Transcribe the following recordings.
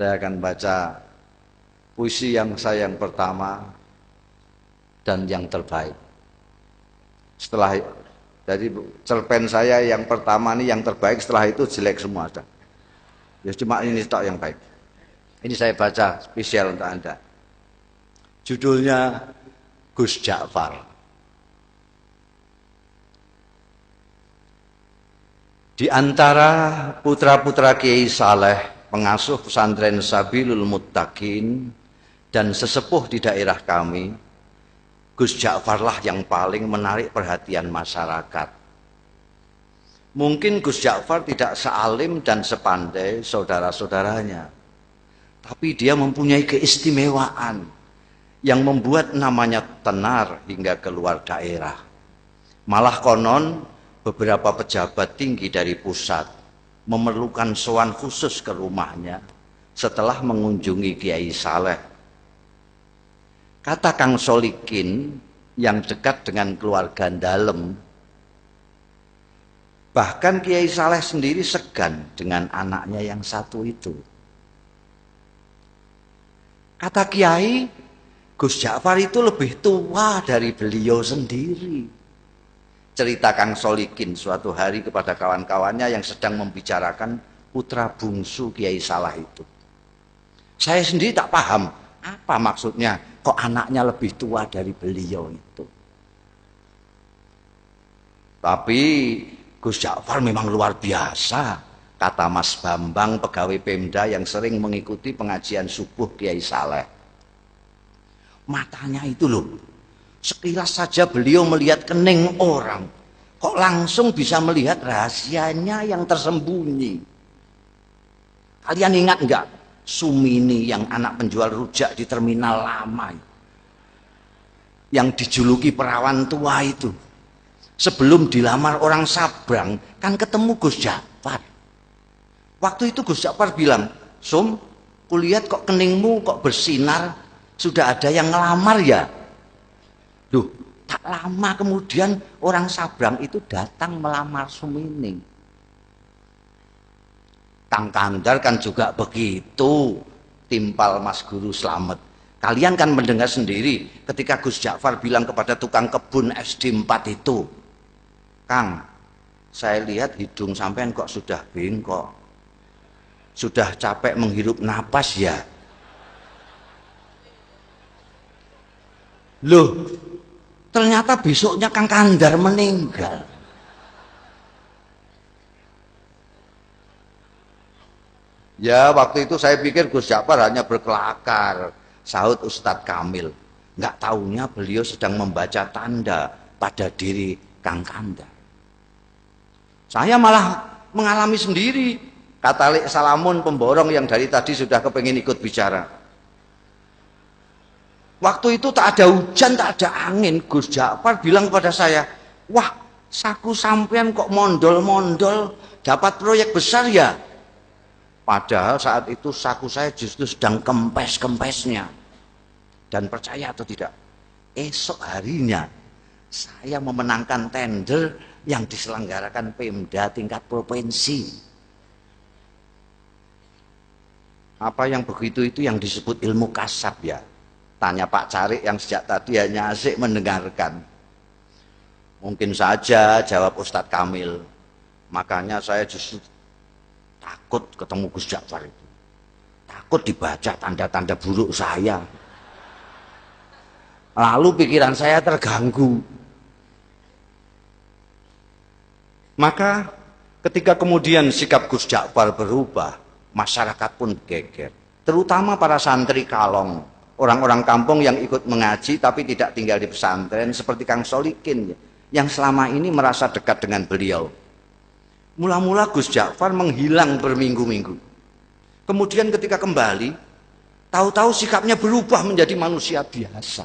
Saya akan baca puisi yang pertama dan yang terbaik. Setelah jadi cerpen saya yang pertama ini yang terbaik, setelah itu jelek semua. Ya cuma ini tok yang baik. Ini saya baca spesial untuk Anda. Judulnya Gus Ja'far. Di antara putra-putra Kiai Saleh, pengasuh pesantren Sabilul Muttaqin dan sesepuh di daerah kami, Gus Ja'farlah yang paling menarik perhatian masyarakat. Mungkin Gus Ja'far tidak sealim dan sepandai saudara-saudaranya, tapi dia mempunyai keistimewaan yang membuat namanya tenar hingga keluar daerah. Malah konon beberapa pejabat tinggi dari pusat memerlukan sowan khusus ke rumahnya setelah mengunjungi Kiai Saleh. Kata Kang Solikin yang dekat dengan keluarga dalem, bahkan Kiai Saleh sendiri segan dengan anaknya yang satu itu. Kata Kiai, Gus Ja'far itu lebih tua dari beliau sendiri. Cerita Kang Solikin suatu hari kepada kawan-kawannya yang sedang membicarakan putra bungsu Kiai Saleh itu. Saya sendiri tak paham apa maksudnya kok anaknya lebih tua dari beliau itu. Tapi Gus Ja'far memang luar biasa, kata Mas Bambang, pegawai Pemda yang sering mengikuti pengajian subuh Kiai Saleh. Matanya itu loh, sekilas saja beliau melihat kening orang, kok langsung bisa melihat rahasianya yang tersembunyi. Kalian ingat enggak Sumini yang anak penjual rujak di terminal lama, yang dijuluki perawan tua itu? Sebelum dilamar orang Sabrang kan ketemu Gus Ja'far. Waktu itu Gus Ja'far bilang, "Sum, kulihat kok keningmu kok bersinar, sudah ada yang ngelamar ya?" Duh, tak lama kemudian orang Sabrang itu datang melamar Sumini. Kang Kandar kan juga begitu, timpal Mas Guru Slamet. Kalian kan mendengar sendiri ketika Gus Ja'far bilang kepada tukang kebun SD 4 itu, "Kang, saya lihat hidung sampean kok sudah bengkok. Sudah capek menghirup napas ya?" Loh, ternyata besoknya Kang Kandar meninggal. Ya, waktu itu saya pikir Gus Ja'far hanya berkelakar, sahut Ustadz Kamil. Nggak taunya beliau sedang membaca tanda pada diri Kang Kandar. Saya malah mengalami sendiri, kata Lek Salamun pemborong yang dari tadi sudah kepengin ikut bicara. Waktu itu tak ada hujan, tak ada angin. Gus Ja'far bilang kepada saya, "Wah, saku sampean kok mondol-mondol, dapat proyek besar ya?" Padahal saat itu saku saya justru sedang kempes-kempesnya. Dan percaya atau tidak, esok harinya saya memenangkan tender yang diselenggarakan Pemda tingkat provinsi. Apa yang begitu itu yang disebut ilmu kasab ya? Tanya Pak Carik yang sejak tadi hanya asik mendengarkan. Mungkin saja, jawab Ustadz Kamil. Makanya saya justru takut ketemu Gus Ja'far itu. Takut dibaca tanda-tanda buruk saya. Lalu pikiran saya terganggu. Maka ketika kemudian sikap Gus Ja'far berubah, masyarakat pun geger. Terutama para santri kalong, orang-orang kampung yang ikut mengaji tapi tidak tinggal di pesantren seperti Kang Solikin yang selama ini merasa dekat dengan beliau. Mula-mula Gus Ja'far menghilang berminggu-minggu. Kemudian ketika kembali, tahu-tahu sikapnya berubah menjadi manusia biasa.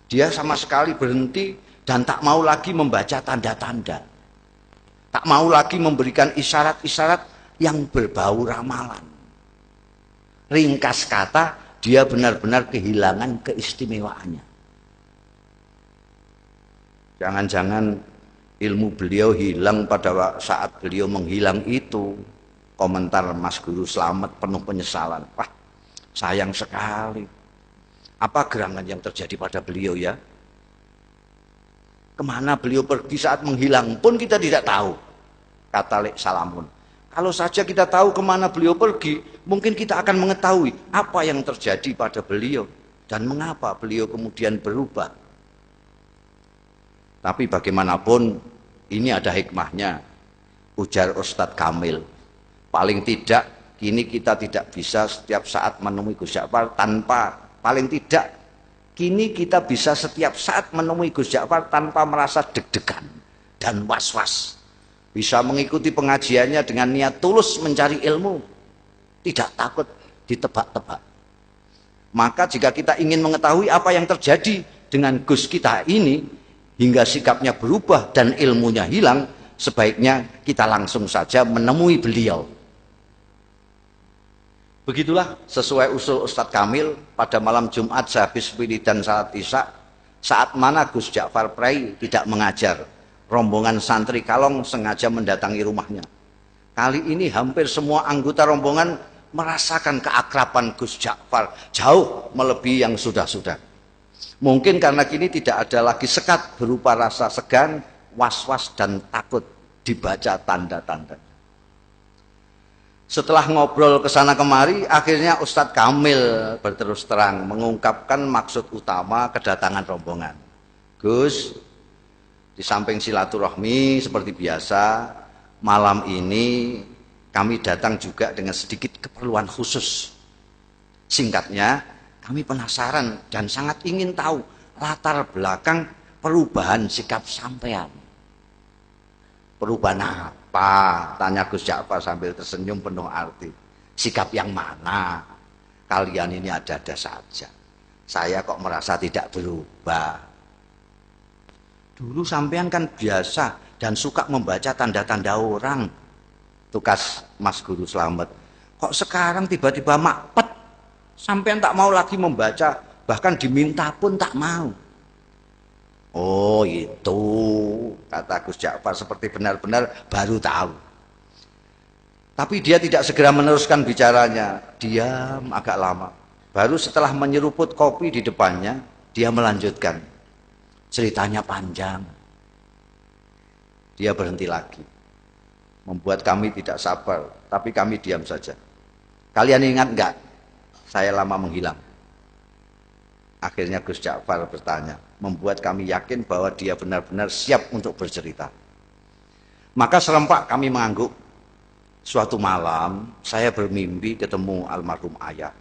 Dia sama sekali berhenti dan tak mau lagi membaca tanda-tanda. Tak mau lagi memberikan isyarat-isyarat yang berbau ramalan. Ringkas kata, dia benar-benar kehilangan keistimewaannya. Jangan-jangan ilmu beliau hilang pada saat beliau menghilang itu. komentar Mas Guru Slamet penuh penyesalan. Wah, sayang sekali. Apa gerangan yang terjadi pada beliau ya? Kemana beliau pergi saat menghilang pun kita tidak tahu, kata Lek Salamun. Kalau saja kita tahu kemana beliau pergi, mungkin kita akan mengetahui apa yang terjadi pada beliau dan mengapa beliau kemudian berubah. Tapi bagaimanapun ini ada hikmahnya, ujar Ustadz Kamil. Paling tidak kini kita tidak bisa setiap saat menemui Gus Ja'far kini kita bisa setiap saat menemui Gus Ja'far tanpa merasa deg-degan dan was-was. Bisa mengikuti pengajiannya dengan niat tulus mencari ilmu, tidak takut ditebak-tebak. Maka jika kita ingin mengetahui apa yang terjadi dengan Gus kita ini hingga sikapnya berubah dan ilmunya hilang, sebaiknya kita langsung saja menemui beliau. Begitulah sesuai usul Ustadz Kamil pada malam Jumat sehabis wiridan salat Isya, saat mana Gus Ja'far Prai tidak mengajar, rombongan santri Kalong sengaja mendatangi rumahnya. Kali ini hampir semua anggota rombongan merasakan keakraban Gus Ja'far jauh melebihi yang sudah-sudah. Mungkin karena kini tidak ada lagi sekat berupa rasa segan, was-was dan takut dibaca tanda-tanda. Setelah ngobrol kesana kemari, akhirnya Ustadz Kamil berterus terang mengungkapkan maksud utama kedatangan rombongan. Gus, di samping silaturahmi seperti biasa, malam ini kami datang juga dengan sedikit keperluan khusus. Singkatnya, kami penasaran dan sangat ingin tahu latar belakang perubahan sikap sampean. Perubahan apa? Tanya Gus Ja'far sambil tersenyum penuh arti. Sikap yang mana? Kalian ini ada-ada saja. Saya kok merasa tidak berubah. Dulu sampean kan biasa dan suka membaca tanda-tanda orang. Tukas Mas Guru Slamet. Kok sekarang tiba-tiba makpet? Sampean tak mau lagi membaca, bahkan diminta pun tak mau. Oh itu, kata Gus Ja'far seperti benar-benar baru tahu. Tapi dia tidak segera meneruskan bicaranya, diam agak lama. Baru setelah menyeruput kopi di depannya, dia melanjutkan. Ceritanya panjang. Dia berhenti lagi, membuat kami tidak sabar, tapi kami diam saja. Kalian ingat enggak, saya lama menghilang? Akhirnya Gus Ja'far bertanya, membuat kami yakin bahwa dia benar-benar siap untuk bercerita. Maka serempak kami mengangguk. Suatu malam saya bermimpi ketemu almarhum ayah.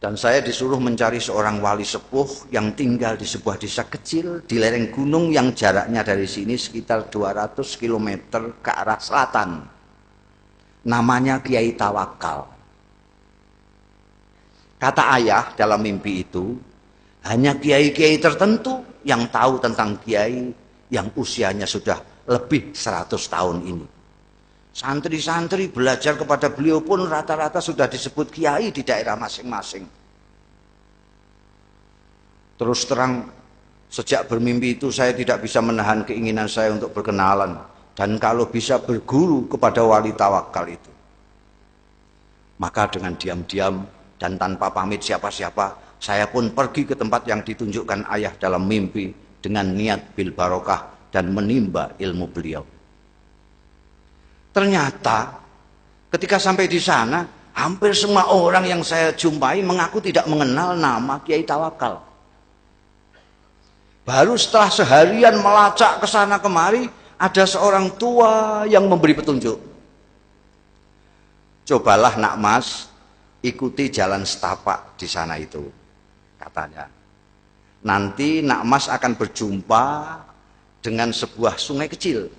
Dan saya disuruh mencari seorang wali sepuh yang tinggal di sebuah desa kecil di lereng gunung yang jaraknya dari sini sekitar 200 km ke arah selatan. Namanya Kiai Tawakal. Kata ayah dalam mimpi itu, hanya kiai-kiai tertentu yang tahu tentang kiai yang usianya sudah lebih 100 tahun ini. Santri-santri belajar kepada beliau pun rata-rata sudah disebut kiai di daerah masing-masing. Terus terang, sejak bermimpi itu saya tidak bisa menahan keinginan saya untuk berkenalan dan kalau bisa berguru kepada wali tawakal itu. Maka dengan diam-diam dan tanpa pamit siapa-siapa, saya pun pergi ke tempat yang ditunjukkan ayah dalam mimpi dengan niat bil barokah dan menimba ilmu beliau. Ternyata ketika sampai di sana, hampir semua orang yang saya jumpai mengaku tidak mengenal nama Kiai Tawakal. Baru setelah seharian melacak ke sana kemari, ada seorang tua yang memberi petunjuk. Cobalah nak mas, ikuti jalan setapak di sana itu, katanya. Nanti nak mas akan berjumpa dengan sebuah sungai kecil.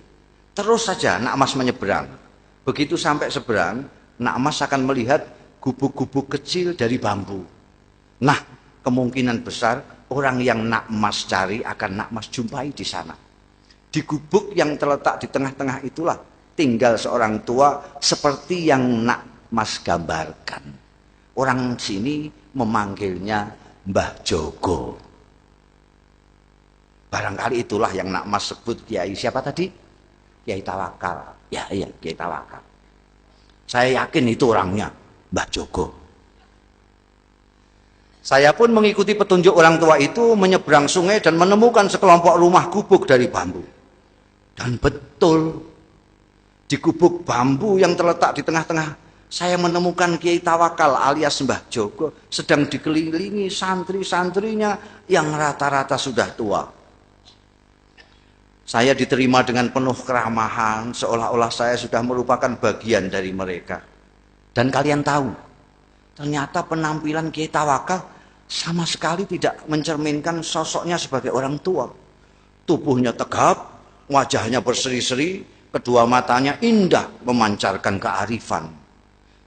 Terus saja nak mas menyeberang. Begitu sampai seberang, nak mas akan melihat gubuk-gubuk kecil dari bambu. Nah, kemungkinan besar orang yang nak mas cari akan nak mas jumpai di sana. Di gubuk yang terletak di tengah-tengah itulah tinggal seorang tua seperti yang nak mas gambarkan. Orang sini memanggilnya Mbah Jogo. Barangkali itulah yang nak mas sebut Kiai siapa tadi? Kiai Tawakal. Ya iya, Kiai Tawakal. Saya yakin itu orangnya, Mbah Jogo. Saya pun mengikuti petunjuk orang tua itu menyeberang sungai dan menemukan sekelompok rumah gubuk dari bambu. Dan betul, di gubuk bambu yang terletak di tengah-tengah, saya menemukan Kiai Tawakal alias Mbah Jogo sedang dikelilingi santri-santrinya yang rata-rata sudah tua. Saya diterima dengan penuh keramahan, seolah-olah saya sudah merupakan bagian dari mereka. Dan kalian tahu, ternyata penampilan Kiai Tawakal sama sekali tidak mencerminkan sosoknya sebagai orang tua. Tubuhnya tegap, wajahnya berseri-seri, kedua matanya indah memancarkan kearifan.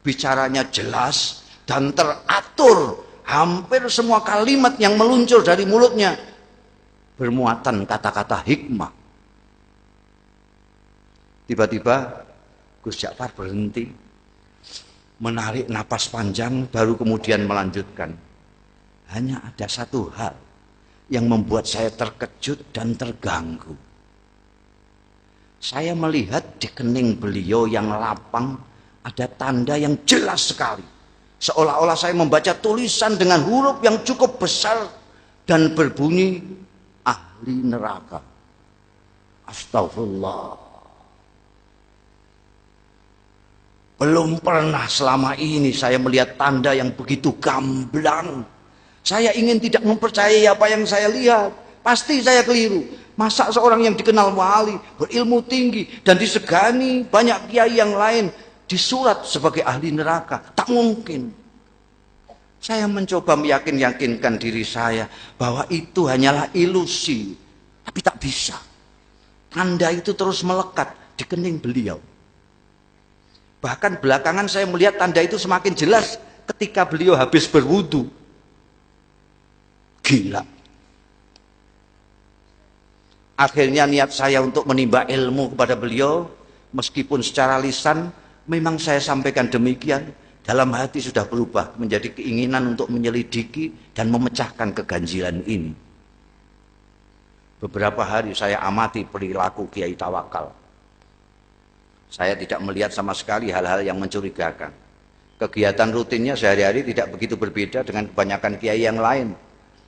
Bicaranya jelas dan teratur, hampir semua kalimat yang meluncur dari mulutnya bermuatan kata-kata hikmah. Tiba-tiba Gus Ja'far berhenti, menarik napas panjang, baru kemudian melanjutkan. Hanya ada satu hal yang membuat saya terkejut dan terganggu. Saya melihat di kening beliau yang lapang ada tanda yang jelas sekali. Seolah-olah saya membaca tulisan dengan huruf yang cukup besar dan berbunyi ahli neraka. Astagfirullah. Belum pernah selama ini saya melihat tanda yang begitu gamblang. Saya ingin tidak mempercayai apa yang saya lihat. Pasti saya keliru. Masa seorang yang dikenal wali, berilmu tinggi, dan disegani banyak kiai yang lain, disurat sebagai ahli neraka? Tak mungkin. Saya mencoba meyakinkan diri saya bahwa itu hanyalah ilusi. Tapi tak bisa. Tanda itu terus melekat di kening beliau. Bahkan belakangan saya melihat tanda itu semakin jelas ketika beliau habis berwudu. Gila. Akhirnya niat saya untuk menimba ilmu kepada beliau, meskipun secara lisan memang saya sampaikan demikian, dalam hati sudah berubah menjadi keinginan untuk menyelidiki dan memecahkan keganjilan ini. Beberapa hari saya amati perilaku Kiai Tawakal. Saya tidak melihat sama sekali hal-hal yang mencurigakan. Kegiatan rutinnya sehari-hari tidak begitu berbeda dengan kebanyakan kiai yang lain.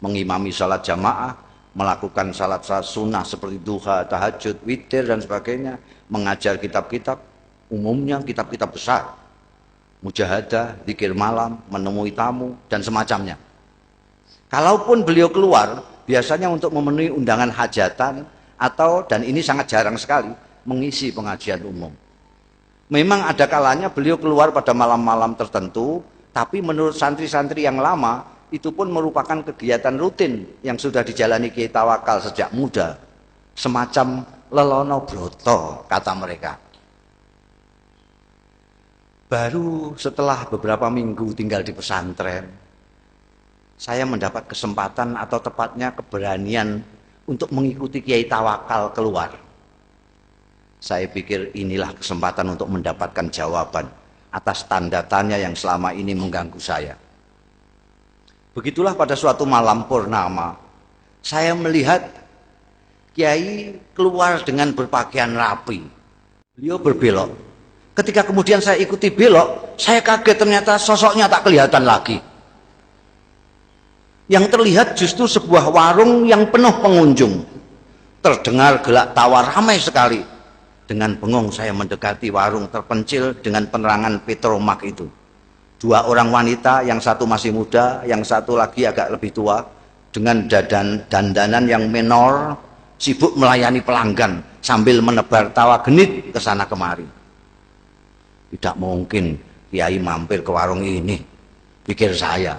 Mengimami salat jamaah, melakukan salat sunnah seperti duha, tahajud, witir dan sebagainya, mengajar kitab-kitab, umumnya kitab-kitab besar, mujahadah, zikir malam, menemui tamu dan semacamnya. Kalaupun beliau keluar, biasanya untuk memenuhi undangan hajatan atau, dan ini sangat jarang sekali, mengisi pengajian umum. Memang ada kalanya beliau keluar pada malam-malam tertentu, tapi menurut santri-santri yang lama, itu pun merupakan kegiatan rutin yang sudah dijalani Kiai Tawakal sejak muda. Semacam lelono broto, kata mereka. Baru setelah beberapa minggu tinggal di pesantren, saya mendapat kesempatan atau tepatnya keberanian untuk mengikuti Kiai Tawakal keluar. Saya pikir inilah kesempatan untuk mendapatkan jawaban atas tanda tanya yang selama ini mengganggu saya. Begitulah pada suatu malam purnama, saya melihat Kiai keluar dengan berpakaian rapi. Beliau berbelok. Ketika kemudian saya ikuti belok, saya kaget ternyata sosoknya tak kelihatan lagi. Yang terlihat justru sebuah warung yang penuh pengunjung. Terdengar gelak tawa ramai sekali. Dengan bengong saya mendekati warung terpencil dengan penerangan petromak itu. Dua orang wanita, yang satu masih muda, yang satu lagi agak lebih tua, dengan dandanan yang menor, sibuk melayani pelanggan sambil menebar tawa genit ke sana kemari. Tidak mungkin Kiai mampir ke warung ini, pikir saya.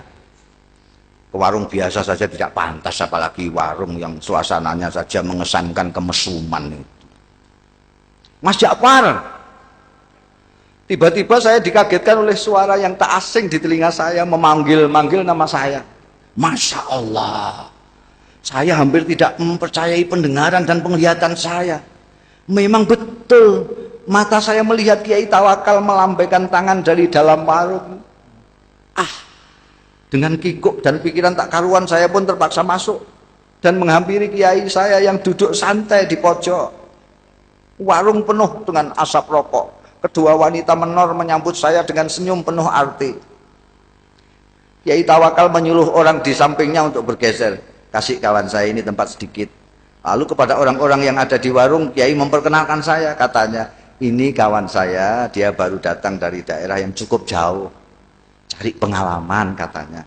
Ke warung biasa saja tidak pantas, apalagi warung yang suasananya saja mengesankan kemesuman itu. Mas Ja'far! Tiba-tiba saya dikagetkan oleh suara yang tak asing di telinga saya, memanggil-manggil nama saya. Masya Allah, saya hampir tidak mempercayai pendengaran dan penglihatan saya. Memang betul, mata saya melihat Kiai Tawakal melambaikan tangan dari dalam warung. Dengan kikuk dan pikiran tak karuan, saya pun terpaksa masuk dan menghampiri Kiai saya yang duduk santai di pojok. Warung penuh dengan asap rokok. Kedua wanita menor menyambut saya dengan senyum penuh arti. Kiai Tawakal menyuruh orang di sampingnya untuk bergeser. Kasih kawan saya ini tempat sedikit. Lalu kepada orang-orang yang ada di warung, Kiai memperkenalkan saya. Katanya, ini kawan saya, dia baru datang dari daerah yang cukup jauh. Cari pengalaman katanya.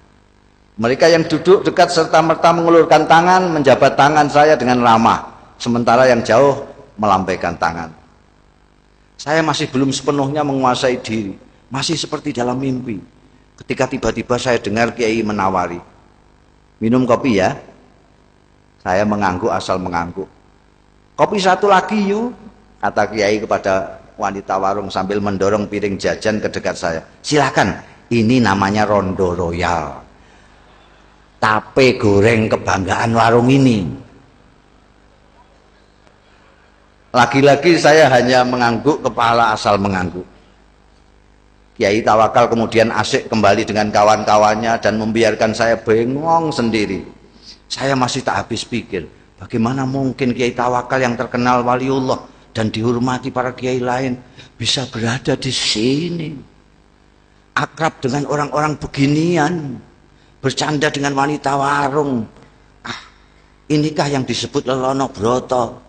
Mereka yang duduk dekat serta-merta mengulurkan tangan, menjabat tangan saya dengan ramah. Sementara yang jauh melambaikan tangan. Saya masih belum sepenuhnya menguasai diri. Masih seperti dalam mimpi. Ketika tiba-tiba saya dengar Kiai menawari. Minum kopi ya? Saya mengangguk asal mengangguk. Kopi satu lagi yuk, kata Kiai kepada wanita warung sambil mendorong piring jajan ke dekat saya. Silakan, ini namanya Rondo Royal. Tape goreng kebanggaan warung ini. Lagi-lagi saya hanya mengangguk kepala asal mengangguk. Kiai Tawakal kemudian asik kembali dengan kawan-kawannya dan membiarkan saya bengong sendiri. Saya masih tak habis pikir, bagaimana mungkin Kiai Tawakal yang terkenal waliullah dan dihormati para kiai lain bisa berada di sini. Akrab dengan orang-orang beginian, bercanda dengan wanita warung. Inikah yang disebut lelono broto?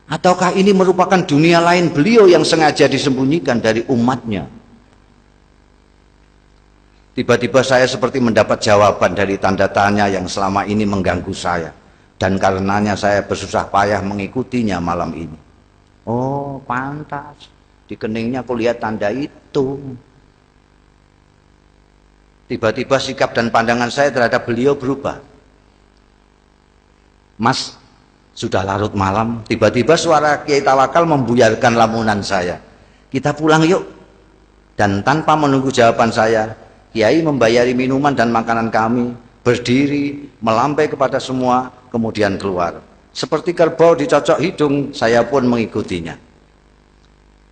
Ataukah ini merupakan dunia lain beliau yang sengaja disembunyikan dari umatnya? Tiba-tiba saya seperti mendapat jawaban dari tanda tanya yang selama ini mengganggu saya. Dan karenanya saya bersusah payah mengikutinya malam ini. Oh, pantas. Di keningnya aku lihat tanda itu. Tiba-tiba sikap dan pandangan saya terhadap beliau berubah. Mas, sudah larut malam, tiba-tiba suara Kiai Tawakal membuyarkan lamunan saya. Kita pulang yuk. Dan tanpa menunggu jawaban saya, Kiai membayari minuman dan makanan kami, berdiri, melambai kepada semua, kemudian keluar. Seperti kerbau dicocok hidung, saya pun mengikutinya.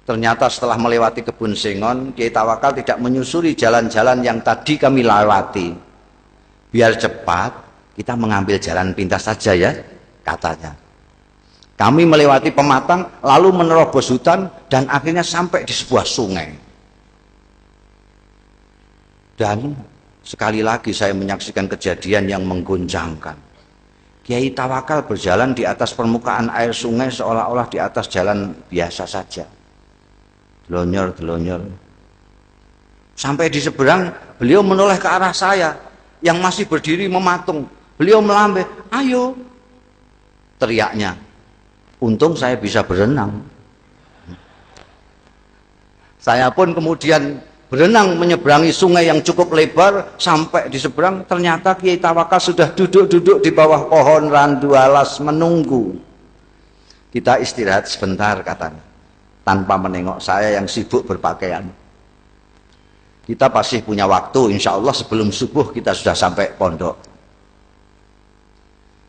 Ternyata setelah melewati kebun sengon, Kiai Tawakal tidak menyusuri jalan-jalan yang tadi kami lewati. Biar cepat, kita mengambil jalan pintas saja ya, katanya. Kami melewati pematang, lalu menerobos hutan, dan akhirnya sampai di sebuah sungai. Dan sekali lagi saya menyaksikan kejadian yang mengguncangkan. Kiai Tawakal berjalan di atas permukaan air sungai seolah-olah di atas jalan biasa saja. Delonyor. Sampai di seberang, beliau menoleh ke arah saya yang masih berdiri mematung. Beliau melambai, ayo, teriaknya. Untung saya bisa berenang. Saya pun kemudian berenang menyeberangi sungai yang cukup lebar. Sampai di seberang, ternyata Kiai Tawakal sudah duduk-duduk di bawah pohon randu alas menunggu. Kita istirahat sebentar, katanya, tanpa menengok saya yang sibuk berpakaian. Kita pasti punya waktu, insya Allah sebelum subuh kita sudah sampai pondok.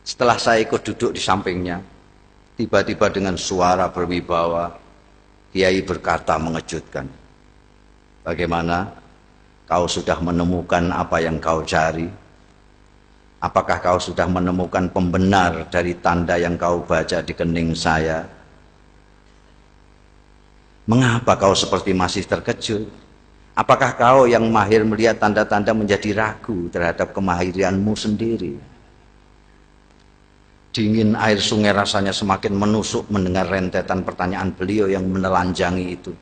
Setelah saya ikut duduk di sampingnya, tiba-tiba dengan suara berwibawa, Kiai berkata mengejutkan, bagaimana? Kau sudah menemukan apa yang kau cari? Apakah kau sudah menemukan pembenar dari tanda yang kau baca di kening saya? Mengapa kau seperti masih terkejut? Apakah kau yang mahir melihat tanda-tanda menjadi ragu terhadap kemahiranmu sendiri? Dingin air sungai rasanya semakin menusuk mendengar rentetan pertanyaan beliau yang menelanjangi itu.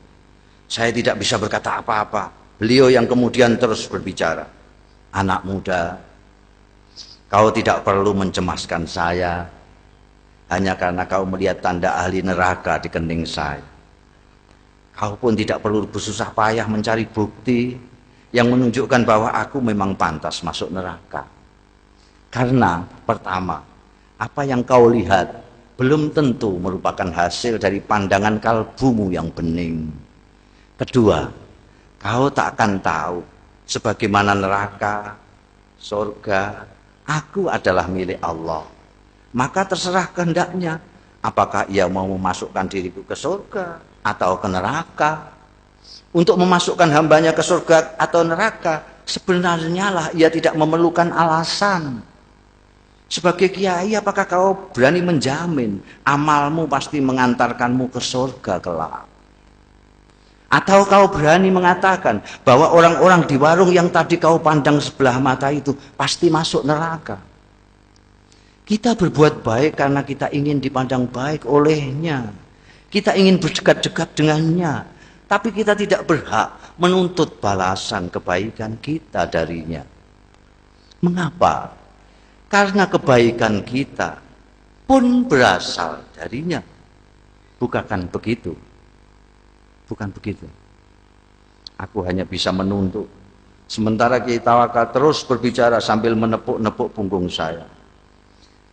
Saya tidak bisa berkata apa-apa. Beliau yang kemudian terus berbicara. Anak muda, kau tidak perlu mencemaskan saya hanya karena kau melihat tanda ahli neraka di kening saya. Kau pun tidak perlu bersusah payah mencari bukti yang menunjukkan bahwa aku memang pantas masuk neraka. Karena pertama, apa yang kau lihat belum tentu merupakan hasil dari pandangan kalbumu yang bening. Kedua, kau tak akan tahu sebagaimana neraka, surga, aku adalah milik Allah. Maka terserah kehendaknya, apakah ia mau memasukkan diriku ke surga atau ke neraka. Untuk memasukkan hambanya ke surga atau neraka, sebenarnya lah ia tidak memerlukan alasan. Sebagai kiai, apakah kau berani menjamin amalmu pasti mengantarkanmu ke surga kelak? Atau kau berani mengatakan bahwa orang-orang di warung yang tadi kau pandang sebelah mata itu pasti masuk neraka? Kita berbuat baik karena kita ingin dipandang baik olehnya. Kita ingin berdekat-dekat dengannya. Tapi kita tidak berhak menuntut balasan kebaikan kita darinya. Mengapa? Karena kebaikan kita pun berasal darinya. Bukan begitu? Bukan begitu. Aku hanya bisa menuntut. Sementara Kiai Tawakal terus berbicara sambil menepuk-nepuk punggung saya.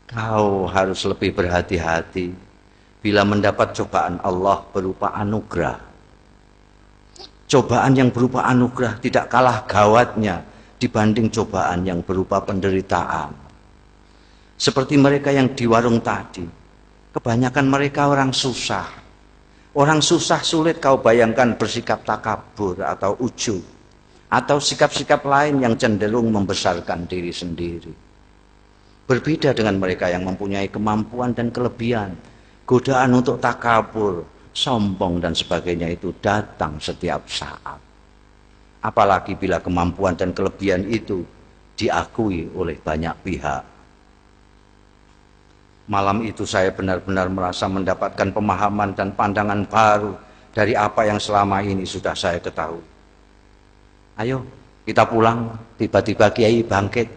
Kau harus lebih berhati-hati bila mendapat cobaan Allah berupa anugerah. Cobaan yang berupa anugerah tidak kalah gawatnya dibanding cobaan yang berupa penderitaan. Seperti mereka yang di warung tadi. Kebanyakan mereka orang susah. Orang susah sulit kau bayangkan bersikap takabur atau ujub, atau sikap-sikap lain yang cenderung membesarkan diri sendiri. Berbeda dengan mereka yang mempunyai kemampuan dan kelebihan. Godaan untuk takabur, sombong dan sebagainya itu datang setiap saat. Apalagi bila kemampuan dan kelebihan itu diakui oleh banyak pihak. Malam itu saya benar-benar merasa mendapatkan pemahaman dan pandangan baru dari apa yang selama ini sudah saya ketahui. Ayo kita pulang, tiba-tiba Kiai bangkit.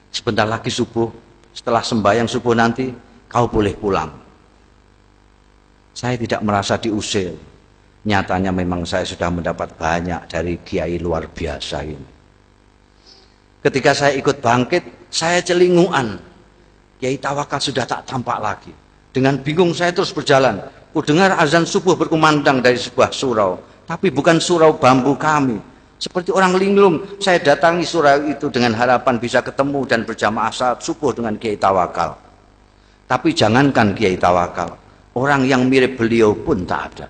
Sebentar lagi subuh, setelah sembahyang subuh nanti kau boleh pulang. Saya tidak merasa diusir. Nyatanya memang saya sudah mendapat banyak dari Kiai luar biasa ini. Ketika saya ikut bangkit, saya celinguan. Kiai Tawakal sudah tak tampak lagi. Dengan bingung saya terus berjalan. Ku dengar azan subuh berkumandang dari sebuah surau. Tapi bukan surau bambu kami. Seperti orang linglung, saya datangi surau itu dengan harapan bisa ketemu dan berjamaah salat subuh dengan Kiai Tawakal. Tapi jangankan Kiai Tawakal, orang yang mirip beliau pun tak ada.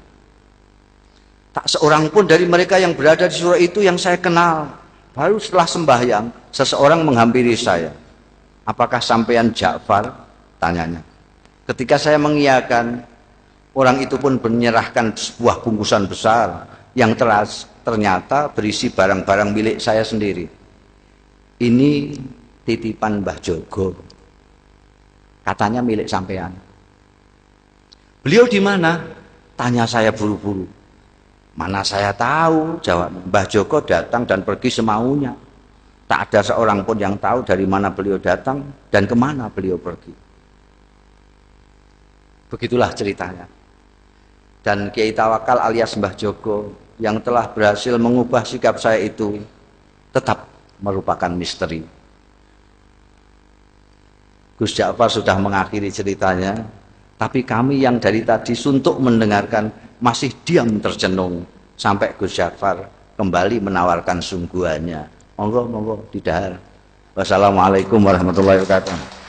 Tak seorang pun dari mereka yang berada di surau itu yang saya kenal. Baru setelah sembahyang, seseorang menghampiri saya. Apakah sampean Ja'far? Tanyanya. Ketika saya mengiyakan, orang itu pun menyerahkan sebuah bungkusan besar yang ternyata berisi barang-barang milik saya sendiri. Ini titipan Mbah Jogo. Katanya milik sampean. Beliau di mana? Tanya saya buru-buru. Mana saya tahu, jawab. Mbah Joko datang dan pergi semaunya. Tak ada seorang pun yang tahu dari mana beliau datang dan kemana beliau pergi. Begitulah ceritanya. Dan Kiai Tawakal alias Mbah Joko yang telah berhasil mengubah sikap saya itu tetap merupakan misteri. Gus Ja'far sudah mengakhiri ceritanya, tapi kami yang dari tadi suntuk mendengarkan masih diam tercenung sampai Gus Ja'far kembali menawarkan sungguhannya. Monggo, monggo, didahar. Wassalamualaikum warahmatullahi wabarakatuh.